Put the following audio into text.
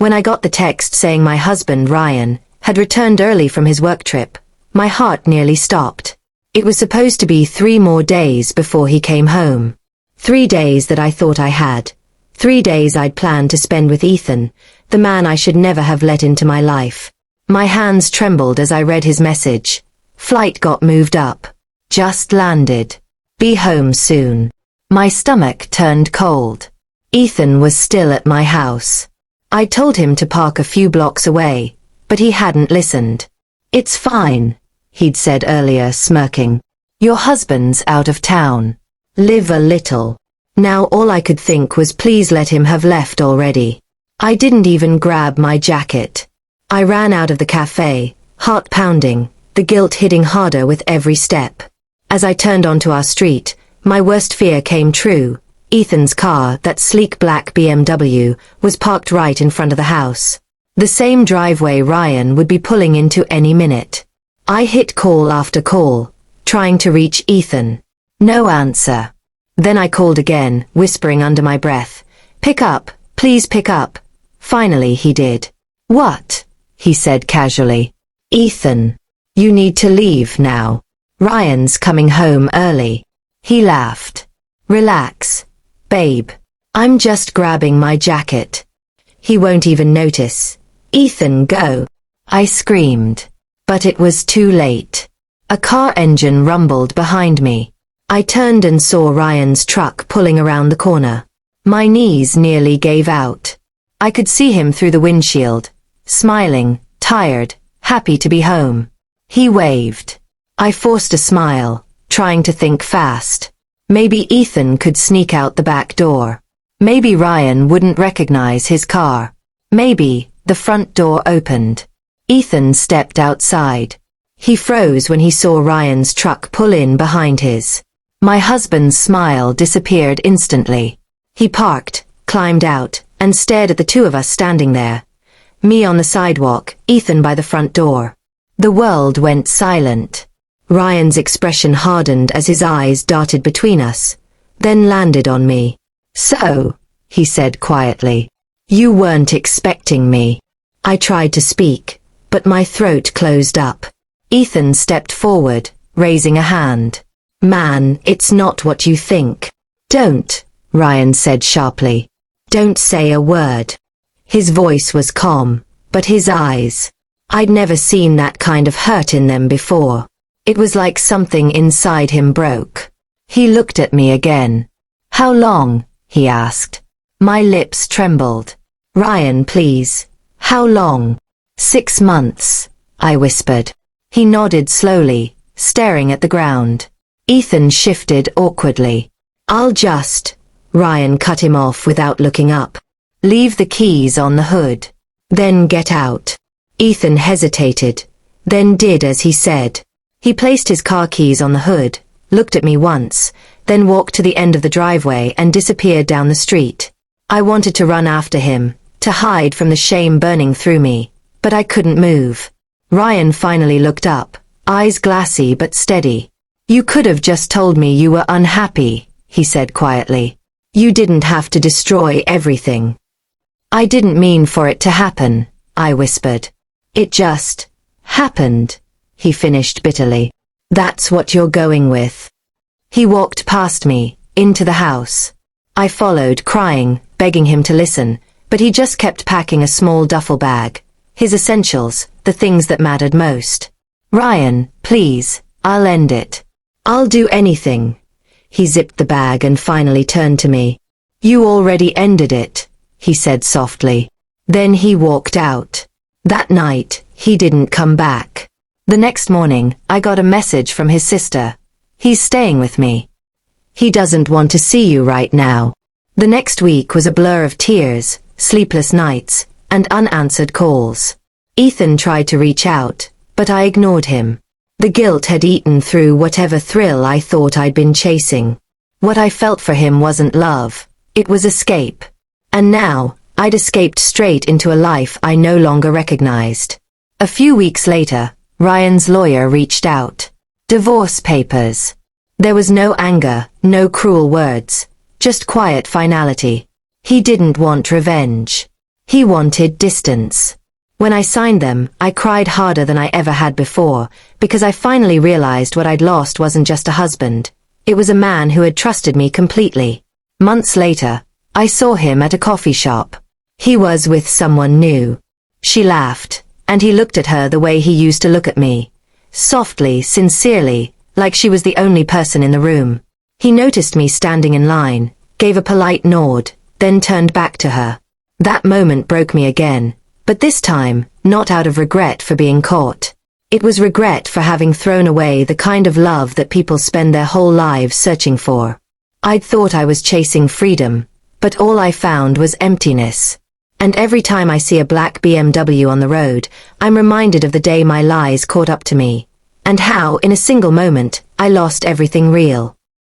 When I got the text saying my husband, Ryan, had returned early from his work trip, my heart nearly stopped. It was supposed to be 3 more days before he came home. 3 days that I thought I had. 3 days I'd planned to spend with Ethan, the man I should never have let into my life. My hands trembled as I read his message. Flight got moved up. Just landed. Be home soon. My stomach turned cold. Ethan was still at my house. I told him to park a few blocks away, but he hadn't listened. It's fine, he'd said earlier, smirking. Your husband's out of town. Live a little. Now all I could think was please let him have left already. I didn't even grab my jacket. I ran out of the cafe, heart pounding, the guilt hitting harder with every step. As I turned onto our street, my worst fear came true. Ethan's car, that sleek black BMW, was parked right in front of the house. The same driveway Ryan would be pulling into any minute. I hit call after call, trying to reach Ethan. No answer. Then I called again, whispering under my breath, "Pick up, please pick up." Finally he did. "What?" he said casually. "Ethan. You need to leave now. Ryan's coming home early." He laughed. "Relax, babe. I'm just grabbing my jacket. He won't even notice. Ethan, go." I screamed. But it was too late. A car engine rumbled behind me. I turned and saw Ryan's truck pulling around the corner. My knees nearly gave out. I could see him through the windshield, smiling, tired, happy to be home. He waved. I forced a smile, trying to think fast. Maybe Ethan could sneak out the back door. Maybe Ryan wouldn't recognize his car. Maybe the front door opened. Ethan stepped outside. He froze when he saw Ryan's truck pull in behind his. My husband's smile disappeared instantly. He parked, climbed out, and stared at the two of us standing there. Me on the sidewalk, Ethan by the front door. The world went silent. Ryan's expression hardened as his eyes darted between us, then landed on me. "So," he said quietly, "you weren't expecting me." I tried to speak, but my throat closed up. Ethan stepped forward, raising a hand. "Man, it's not what you think." "Don't," Ryan said sharply. "Don't say a word." His voice was calm, but his eyes, I'd never seen that kind of hurt in them before. It was like something inside him broke. He looked at me again. "How long?" he asked. My lips trembled. "Ryan, please. How long?" "6 months," I whispered. He nodded slowly, staring at the ground. Ethan shifted awkwardly. "I'll just," Ryan cut him off without looking up. "Leave the keys on the hood. Then get out." Ethan hesitated, then did as he said. He placed his car keys on the hood, looked at me once, then walked to the end of the driveway and disappeared down the street. I wanted to run after him, to hide from the shame burning through me, but I couldn't move. Ryan finally looked up, eyes glassy but steady. "You could have just told me you were unhappy," he said quietly. "You didn't have to destroy everything." "I didn't mean for it to happen," I whispered. "It just happened," he finished bitterly. "That's what you're going with." He walked past me, into the house. I followed, crying, begging him to listen, but he just kept packing a small duffel bag. His essentials, the things that mattered most. "Ryan, please, I'll end it. I'll do anything." He zipped the bag and finally turned to me. "You already ended it," he said softly. Then he walked out. That night, he didn't come back. The next morning, I got a message from his sister. "He's staying with me. He doesn't want to see you right now." The next week was a blur of tears, sleepless nights, and unanswered calls. Ethan tried to reach out, but I ignored him. The guilt had eaten through whatever thrill I thought I'd been chasing. What I felt for him wasn't love, it was escape. And now, I'd escaped straight into a life I no longer recognized. A few weeks later, Ryan's lawyer reached out. Divorce papers. There was no anger, no cruel words, just quiet finality. He didn't want revenge. He wanted distance. When I signed them, I cried harder than I ever had before, because I finally realized what I'd lost wasn't just a husband. It was a man who had trusted me completely. Months later, I saw him at a coffee shop. He was with someone new. She laughed, and he looked at her the way he used to look at me. Softly, sincerely, like she was the only person in the room. He noticed me standing in line, gave a polite nod, then turned back to her. That moment broke me again, but this time, not out of regret for being caught. It was regret for having thrown away the kind of love that people spend their whole lives searching for. I'd thought I was chasing freedom, but all I found was emptiness. And every time I see a black BMW on the road, I'm reminded of the day my lies caught up to me, and how, in a single moment, I lost everything real.